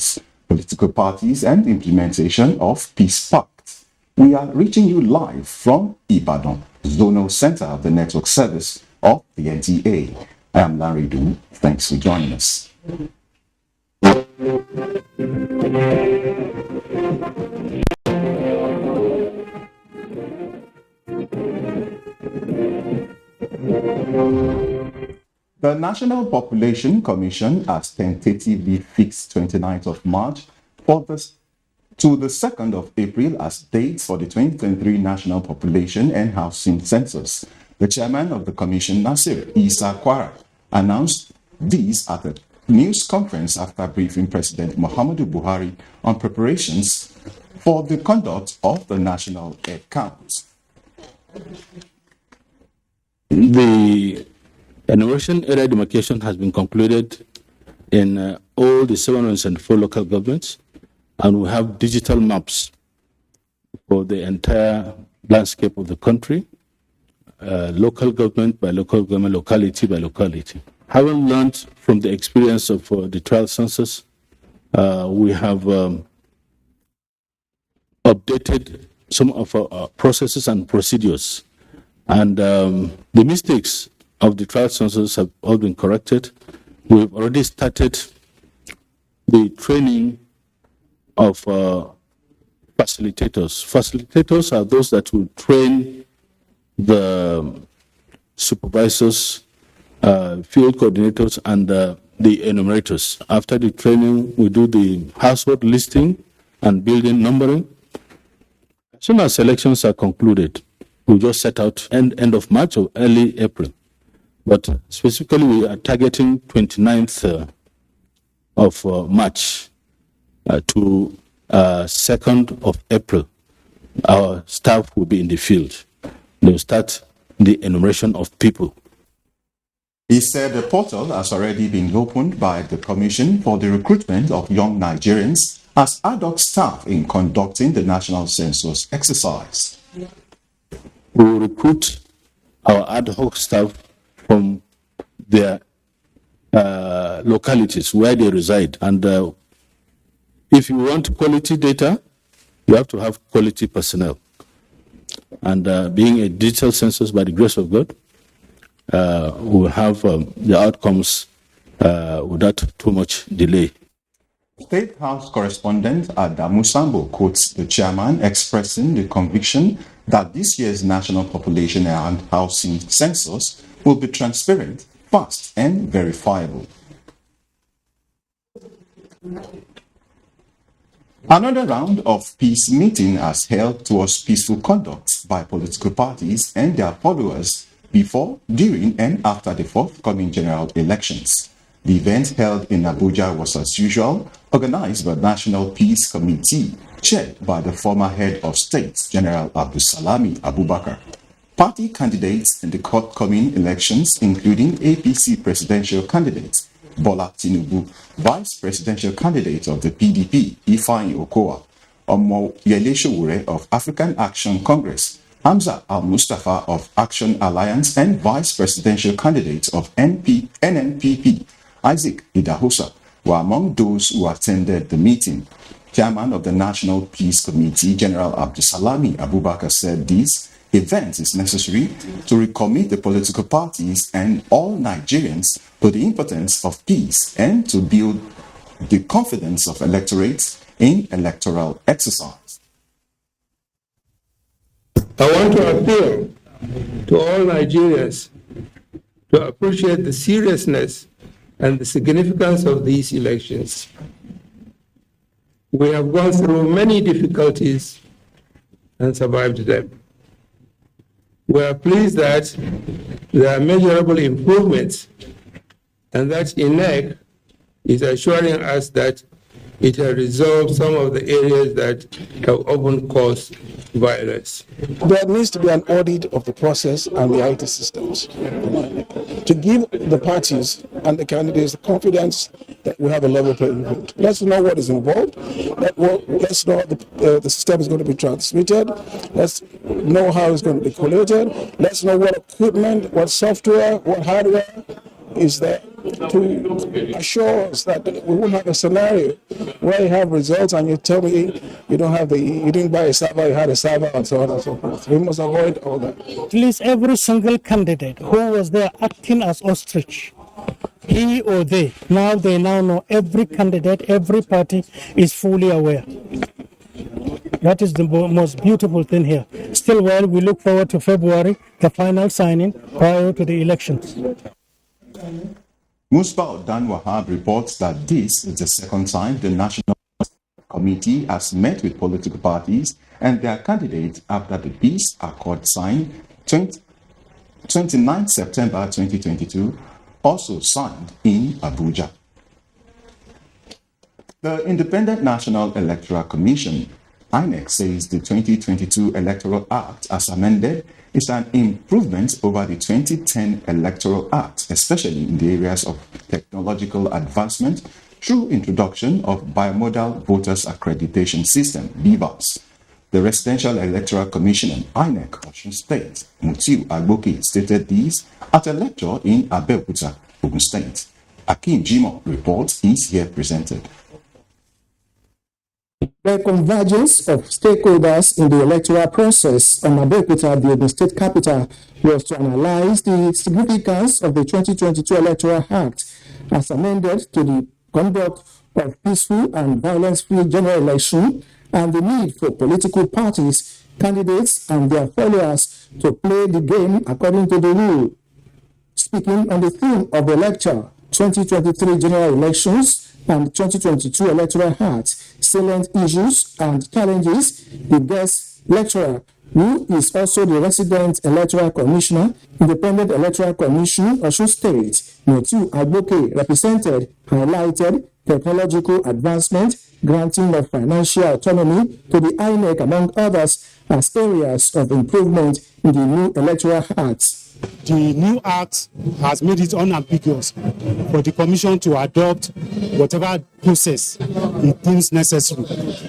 elections, political parties, and implementation of Peace Pact. We are reaching you live from Ibadan, zonal center of the network service of the NTA. I am Larry Du. Thanks for joining us. The National Population Commission has tentatively fixed 29th of March to the 2nd of April as dates for the 2023 National Population and Housing Census. The chairman of the commission, Nasir Isa Kwara, announced these at a news conference after briefing President Muhammadu Buhari on preparations for the conduct of the national head count. The enumeration area demarcation has been concluded in all the 704 local governments, and we have digital maps for the entire landscape of the country, local government by local government, locality by locality. Having learned from the experience of the trial census, we have updated some of our processes and procedures, and the mistakes of the trial census have all been corrected. We've already started the training of facilitators. Facilitators are those that will train the supervisors, field coordinators, and the enumerators. After the training, we do the household listing and building numbering. As soon as elections are concluded, we just set out end of March or early April. But specifically, we are targeting 29th of March to 2nd of April. Our staff will be in the field. They will start the enumeration of people. He said the portal has already been opened by the Commission for the recruitment of young Nigerians as ad hoc staff in conducting the national census exercise. We will recruit our ad hoc staff from their localities where they reside. And if you want quality data, you have to have quality personnel. And being a digital census, by the grace of God, we will have the outcomes without too much delay. State House correspondent Adamu Sambo quotes the chairman expressing the conviction that this year's National Population and Housing Census will be transparent, fast, and verifiable. Another round of peace meeting has held towards peaceful conduct by political parties and their followers before, during, and after the forthcoming general elections. The event held in Abuja was, as usual, organized by the National Peace Committee, chaired by the former head of state, General Abdulsalami Abubakar. Party candidates in the forthcoming elections, including APC presidential candidate Bola Tinubu, vice presidential candidate of the PDP, Ifeanyi Okowa, Omoyele Sowore of African Action Congress, Hamza Al-Mustafa of Action Alliance, and vice presidential candidate of NNPP, Isaac Idahosa, were among those who attended the meeting. Chairman of the National Peace Committee, General Abdulsalami Abubakar, said this event is necessary to recommit the political parties and all Nigerians to the importance of peace and to build the confidence of electorates in electoral exercise. I want to appeal to all Nigerians to appreciate the seriousness and the significance of these elections. We have gone through many difficulties and survived them. We are pleased that there are measurable improvements and that INEC is assuring us that it has resolved some of the areas that have often caused violence. There needs to be an audit of the process and the IT systems to give the parties and the candidates the confidence that we have a level playing field. Let's know what is involved. Let's know how the system is going to be transmitted. Let's know how it's going to be collated. Let's know what equipment, what software, what hardware is there. to assure us that we won't have a scenario where you have results and you tell me you didn't buy a server, you had a server, and so on and so forth. We must avoid all that. At least every single candidate who was there acting as ostrich, he or they now know every candidate, every party is fully aware. That is the most beautiful thing here. Still, while we look forward to February, the final signing prior to the elections. Musbah Dan Wahab reports that this is the second time the National Committee has met with political parties and their candidates after the peace accord signed 29 September 2022, also signed in Abuja. The Independent National Electoral Commission, INEC, says the 2022 Electoral Act, as amended, is an improvement over the 2010 Electoral Act, especially in the areas of technological advancement through introduction of Bimodal Voters Accreditation System, BVAS. The Residential Electoral Commission, INEC, Osun State, Mutiu Agboke, stated this at a lecture in Abeokuta, Ogun State. Akim Jimo reports is here presented. The convergence of stakeholders in the electoral process on Abeokuta, the Ogun State capital, was to analyze the significance of the 2022 Electoral Act as amended to the conduct of peaceful and violence-free general election and the need for political parties, candidates, and their followers to play the game according to the rule. Speaking on the theme of the lecture, 2023 general elections and 2022 electoral act, salient issues and challenges, the guest lecturer, who is also the resident electoral commissioner, Independent Electoral Commission, Osun State, Mutiu Agboke, represented, highlighted technological advancement, granting of financial autonomy to the INEC, among others, as areas of improvement in the new electoral act. The new act has made it unambiguous for the Commission to adopt whatever process it deems necessary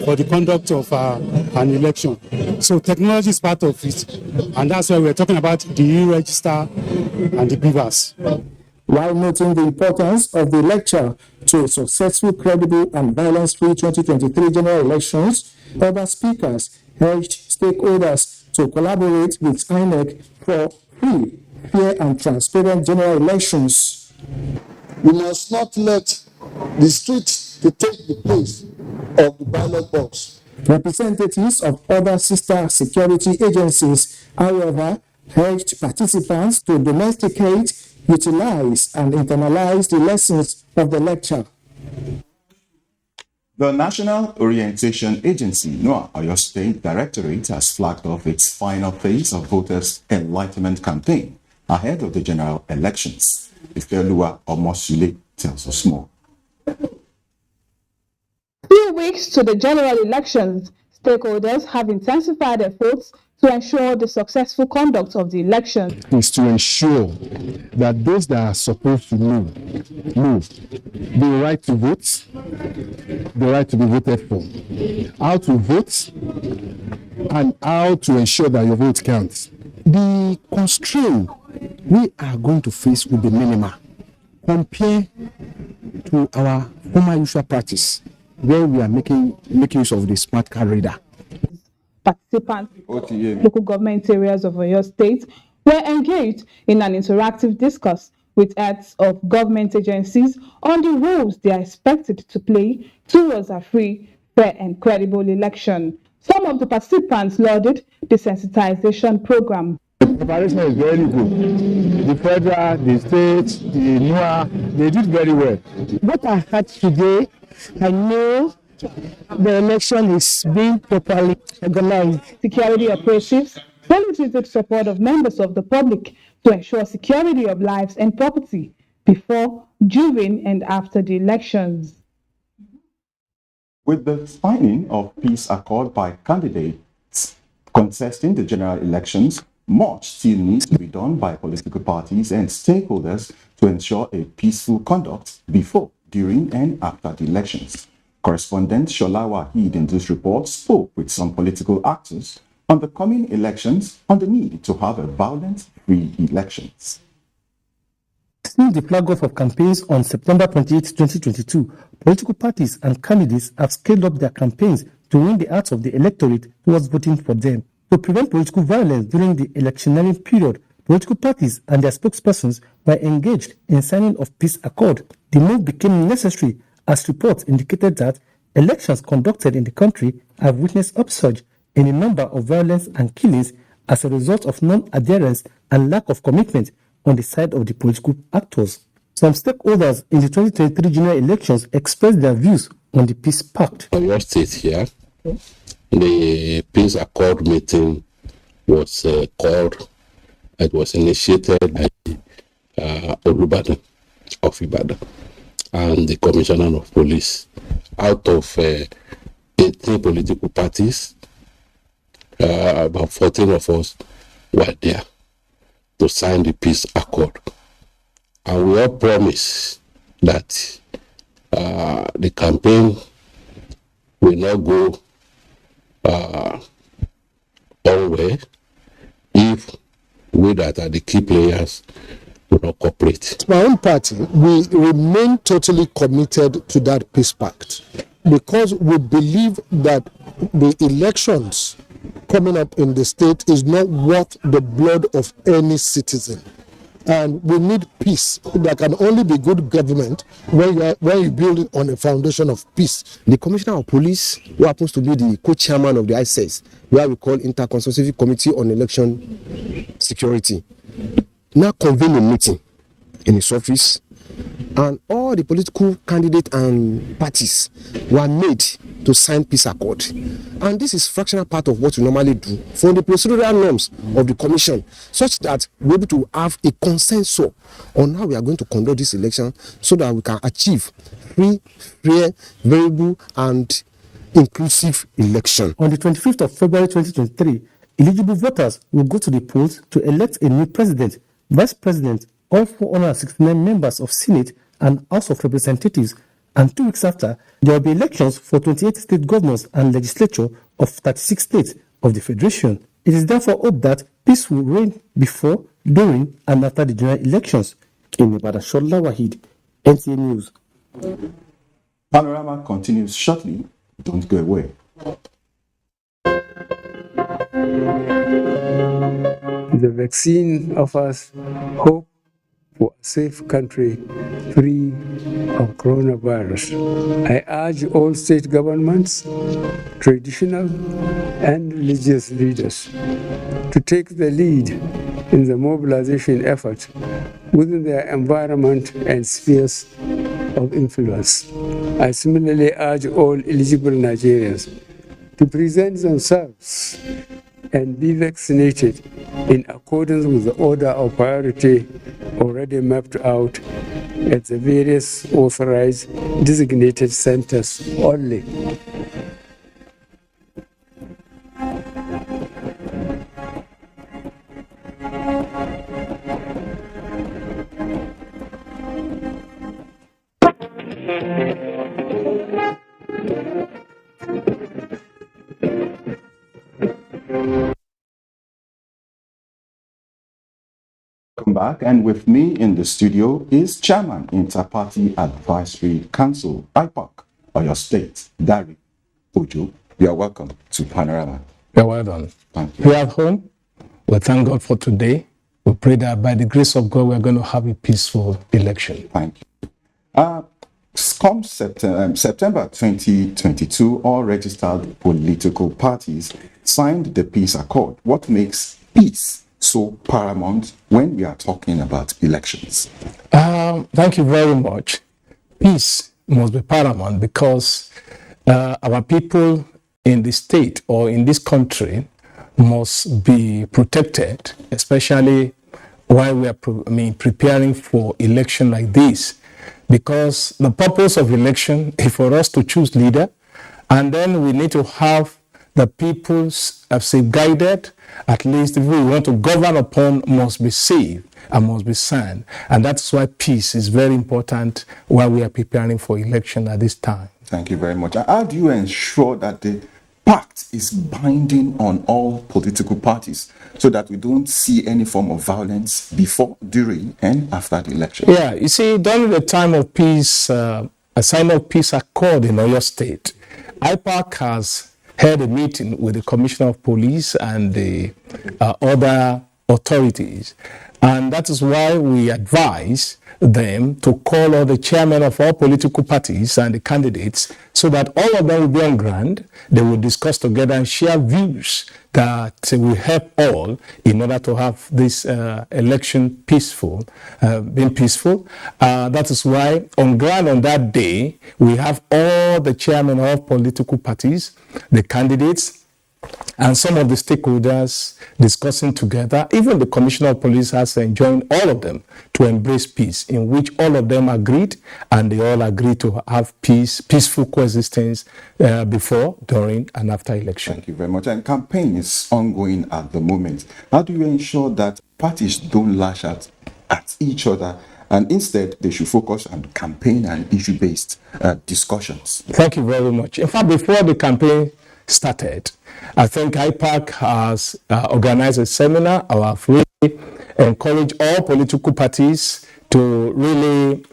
for the conduct of an election. So technology is part of it, and that's why we're talking about the e-register and the BVAS. While noting the importance of the lecture to successful, credible, and violence-free 2023 general elections, other speakers urged stakeholders to collaborate with INEC for free, fair, and transparent general elections. We must not let the street to take the place of the ballot box. Representatives of other sister security agencies, however, urged participants to domesticate, utilize, and internalize the lessons of the lecture. The National Orientation Agency, NOAA, Oyo State Directorate, has flagged off its final phase of voters' enlightenment campaign ahead of the general elections. Ifeoluwa Omosule tells us more. Few weeks to the general elections, stakeholders have intensified efforts to ensure the successful conduct of the election. Is to ensure that those that are supposed to move, the right to vote, the right to be voted for, how to vote, and how to ensure that your vote counts. The constraint we are going to face will be minimal compared to our former usual practice, where we are making use of the smart card reader. Participants in local government areas of Oyo State were engaged in an interactive discourse with heads of government agencies on the roles they are expected to play towards a free, fair, and credible election. Some of the participants lauded the sensitization program. The preparation is very good. The federal, the state, the NOAA, they did very well. What I heard today, I know the election is being properly organized. Security operatives solicited support of members of the public to ensure security of lives and property before, during, and after the elections. With the signing of peace accord by candidates contesting the general elections, much still needs to be done by political parties and stakeholders to ensure a peaceful conduct before, during, and after the elections. Correspondent Shola Wahid in this report spoke with some political actors on the coming elections on the need to have a violent, free elections. Since the flag off of campaigns on September 28, 2022, political parties and candidates have scaled up their campaigns to win the hearts of the electorate towards voting for them. To prevent political violence during the electioneering period, political parties and their spokespersons were engaged in signing of peace accord. The move became necessary as reports indicated that elections conducted in the country have witnessed upsurge in the number of violence and killings as a result of non-adherence and lack of commitment on the side of the political actors. Some stakeholders in the 2023 general elections expressed their views on the peace pact. In your state here, the peace accord meeting was called. It was initiated by Olubadan of Ibadan and the Commissioner of Police. Out of 18 political parties, about 14 of us were there to sign the peace accord. And we all promised that the campaign will not go onward if we that are the key players will not cooperate. My own party, we remain totally committed to that peace pact because we believe that the elections coming up in the state is not worth the blood of any citizen. And we need peace. There can only be good government when you build it on a foundation of peace. The Commissioner of Police, who happens to be the co-chairman of the ISES, where we call Inter-Consultative Committee on Election Security, now convened a meeting in his office, and all the political candidates and parties were made to sign peace accord. And this is fractional part of what we normally do for the procedural norms of the commission, such that we're able to have a consensus on how we are going to conduct this election so that we can achieve free, fair, variable, and inclusive election. On the 25th of February 2023, eligible voters will go to the polls to elect a new president, vice president, all 469 members of Senate and House of Representatives, and 2 weeks after, there will be elections for 28 state governors and legislature of 36 states of the Federation. It is therefore hoped that peace will reign before, during, and after the general elections. In Ibadan, Shola Wahid, NTA News. Panorama continues shortly. Don't go away. The vaccine offers hope for a safe country free of coronavirus. I urge all state governments, traditional and religious leaders to take the lead in the mobilization effort within their environment and spheres of influence. I similarly urge all eligible Nigerians to present themselves and be vaccinated in accordance with the order of priority already mapped out at the various authorized designated centers only. Welcome back, and with me in the studio is Chairman Inter-Party Advisory Council, IPAC, Oyo State, Dari Ojo. You are welcome to Panorama. You're well done. Thank you. Here at home, we thank God for today. We pray that by the grace of God, we're going to have a peaceful election. Thank you. Come September 2022, all registered political parties signed the peace accord. What makes peace so paramount when we are talking about elections? Thank you very much. Peace must be paramount because our people in the state or in this country must be protected, especially while we are preparing for election like this. Because the purpose of election is for us to choose leader, and then we need to have the people's safeguarded. At least if we want to govern upon, must be safe and must be sound. And that's why peace is very important while we are preparing for election at this time. Thank you very much. How do you ensure that the pact is binding on all political parties so that we don't see any form of violence before, during, and after the election? Yeah, you see, during the time of peace, a sign of peace accord in Oyo State, IPAC has held a meeting with the Commissioner of Police and the other authorities. And that is why we advise them to call all the chairmen of all political parties and the candidates so that all of them will be on ground. They will discuss together and share views that will help all in order to have this election peaceful, being peaceful. That is why on ground on that day, we have all the chairmen of political parties, the candidates, and some of the stakeholders discussing together. Even the Commissioner of Police has enjoined all of them to embrace peace, in which all of them agreed, and they all agreed to have peaceful coexistence before, during, and after election. Thank you very much. And campaign is ongoing at the moment. How do you ensure that parties don't lash out at each other, and instead they should focus on campaign and issue-based discussions? Thank you very much. In fact, before the campaign started, I think IPAC has organized a seminar. I have really encouraged all political parties to really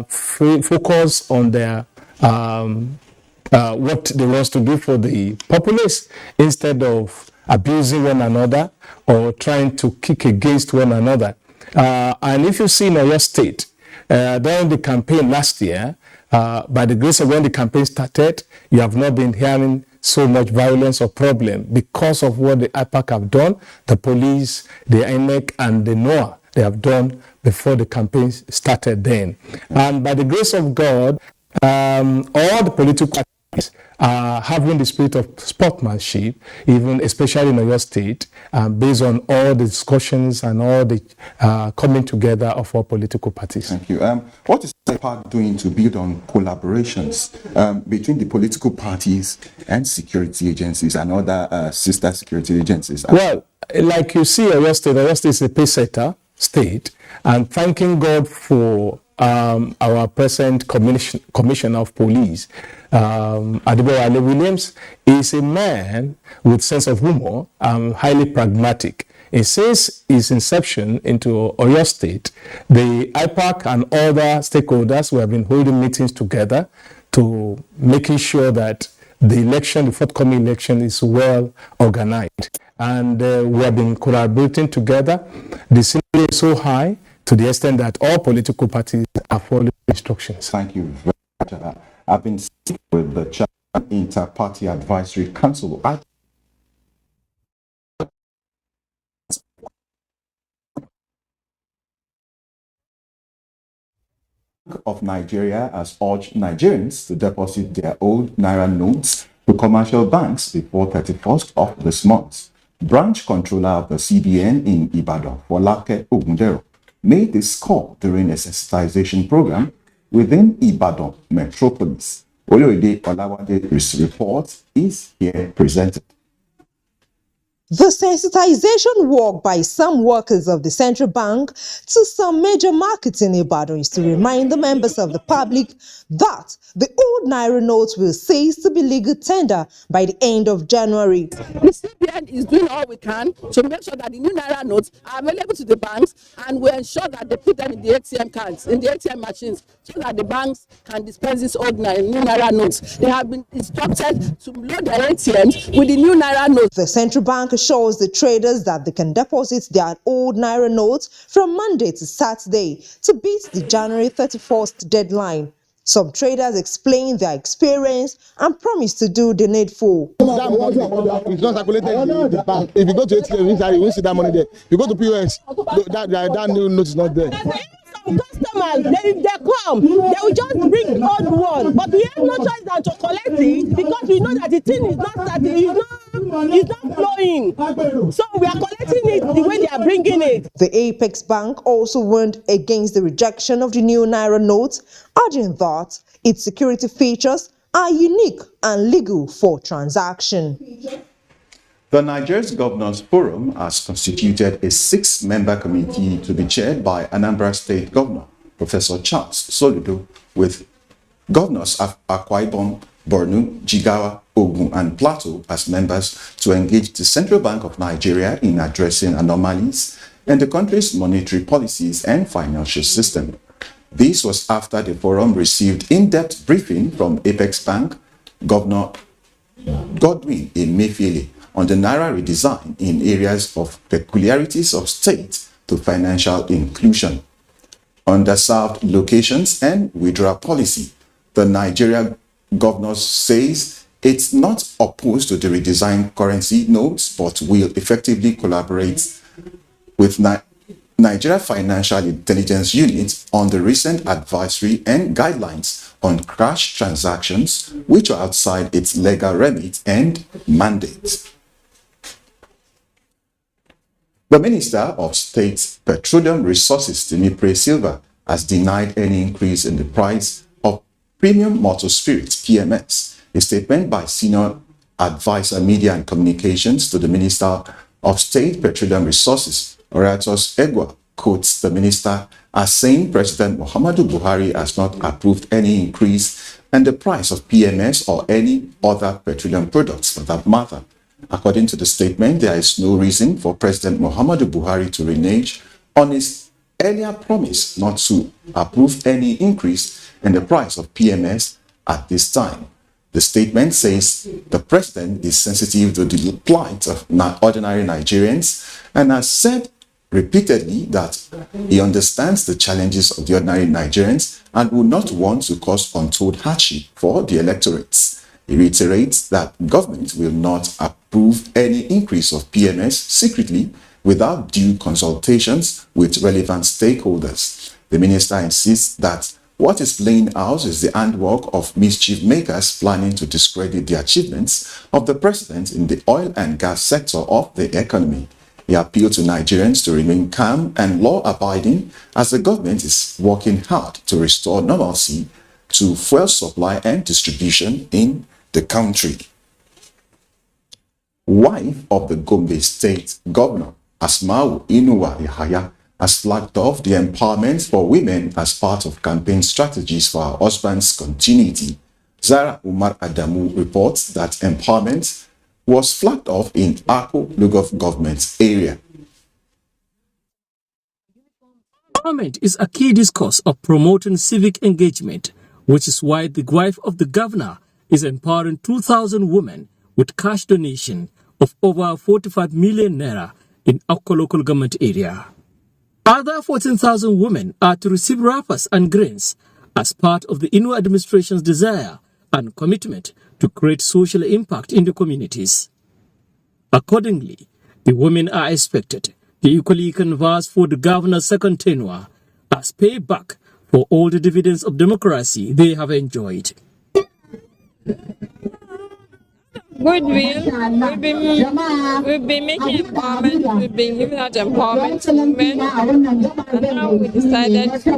focus on their what they want to do for the populace instead of abusing one another or trying to kick against one another. And if you see in Oyo State, during the campaign last year, by the grace of when the campaign started, you have not been hearing so much violence or problem because of what the IPAC have done, the police, the INEC, and the NOAA, they have done before the campaign started then. And by the grace of God, all the political parties are having the spirit of sportsmanship, even especially in Oyo State, based on all the discussions and all the coming together of all political parties. Thank you. What is IPAC doing to build on collaborations between the political parties and security agencies and other sister security agencies? Well, like you see, Oyo State is a pace-setter state, and thanking God for our present Commissioner of Police, Adibowale Williams, is a man with sense of humor and highly pragmatic. Since its inception into Oyo State, the IPAC and other stakeholders who have been holding meetings together to making sure that the election, the forthcoming election, is well organized. And we have been collaborating together. The synergy is so high to the extent that all political parties are following instructions. Thank you very much. I've been speaking with the Chairman Inter-Party Advisory Council of Nigeria has urged Nigerians to deposit their old Naira notes to commercial banks before 31st of this month. Branch controller of the CBN in Ibadan, Folake Ogundero, made this call during a sensitization program within Ibadan Metropolis. Oloyede Olawade's report is here presented. The sensitization work by some workers of the central bank to some major markets in Ibadan is to remind the members of the public that the old Naira notes will cease to be legal tender by the end of January. The CBN is doing all we can to make sure that the new Naira notes are available to the banks, and we ensure that they put them in the ATM cards, in the ATM machines, so that the banks can dispense these old new Naira notes. They have been instructed to load their ATMs with the new Naira notes. The central bank assures the traders that they can deposit their old Naira notes from Monday to Saturday to beat the January 31st deadline. Some traders explain their experience and promise to do the needful. That money is not circulated in the bank. If you go to ATM, you won't see that money there. If you go to POS, that new note is not there. Customers, if they come, they will just bring the old one. But we have no choice than to collect it because we know that the thing is not starting, it's not flowing. So we are collecting it the way they are bringing it. The Apex Bank also warned against the rejection of the new Naira notes, urging that its security features are unique and legal for transaction. The Nigeria's Governors Forum has constituted a 6-member committee to be chaired by Anambra State Governor, Professor Charles Soludo, with Governors of Akwa Ibom, Borno, Jigawa, Ogun, and Plateau as members to engage the Central Bank of Nigeria in addressing anomalies in the country's monetary policies and financial system. This was after the forum received in-depth briefing from Apex Bank Governor Godwin Emefiele on the Naira redesign in areas of peculiarities of state to financial inclusion, underserved locations, and withdrawal policy. The Nigeria governor says it's not opposed to the redesigned currency notes, but will effectively collaborate with Nigeria Financial Intelligence Unit on the recent advisory and guidelines on cash transactions, which are outside its legal remit and mandate. The Minister of State Petroleum Resources, Timipre Silva, has denied any increase in the price of premium motor spirits, PMS. A statement by Senior Advisor Media and Communications to the Minister of State Petroleum Resources, Oratus Egwa, quotes the minister as saying President Muhammadu Buhari has not approved any increase in the price of PMS or any other petroleum products for that matter. According to the statement, there is no reason for President Muhammadu Buhari to renege on his earlier promise not to approve any increase in the price of PMS at this time. The statement says the president is sensitive to the plight of ordinary Nigerians and has said repeatedly that he understands the challenges of the ordinary Nigerians and would not want to cause untold hardship for the electorates. He reiterates that government will not approve any increase of PMS secretly without due consultations with relevant stakeholders. The minister insists that what is playing out is the handwork of mischief makers planning to discredit the achievements of the president in the oil and gas sector of the economy. He appealed to Nigerians to remain calm and law-abiding as the government is working hard to restore normalcy to fuel supply and distribution in the country. Wife of the Gombe State Governor, Asma'u Inuwa Yahaya, has flagged off the empowerment for women as part of campaign strategies for her husband's continuity. Zara Umar Adamu reports that empowerment was flagged off in Akko local government area. Empowerment is a key discourse of promoting civic engagement, which is why the wife of the governor is empowering 2,000 women with cash donation of over 45 million naira in Akko local government area. Other 14,000 women are to receive wrappers and grains as part of the Inu administration's desire and commitment to create social impact in the communities. Accordingly, the women are expected to equally canvass for the governor's second tenure as payback for all the dividends of democracy they have enjoyed. Goodwill, we've been making empowerment, we've been giving out empowerment to women, and now we decided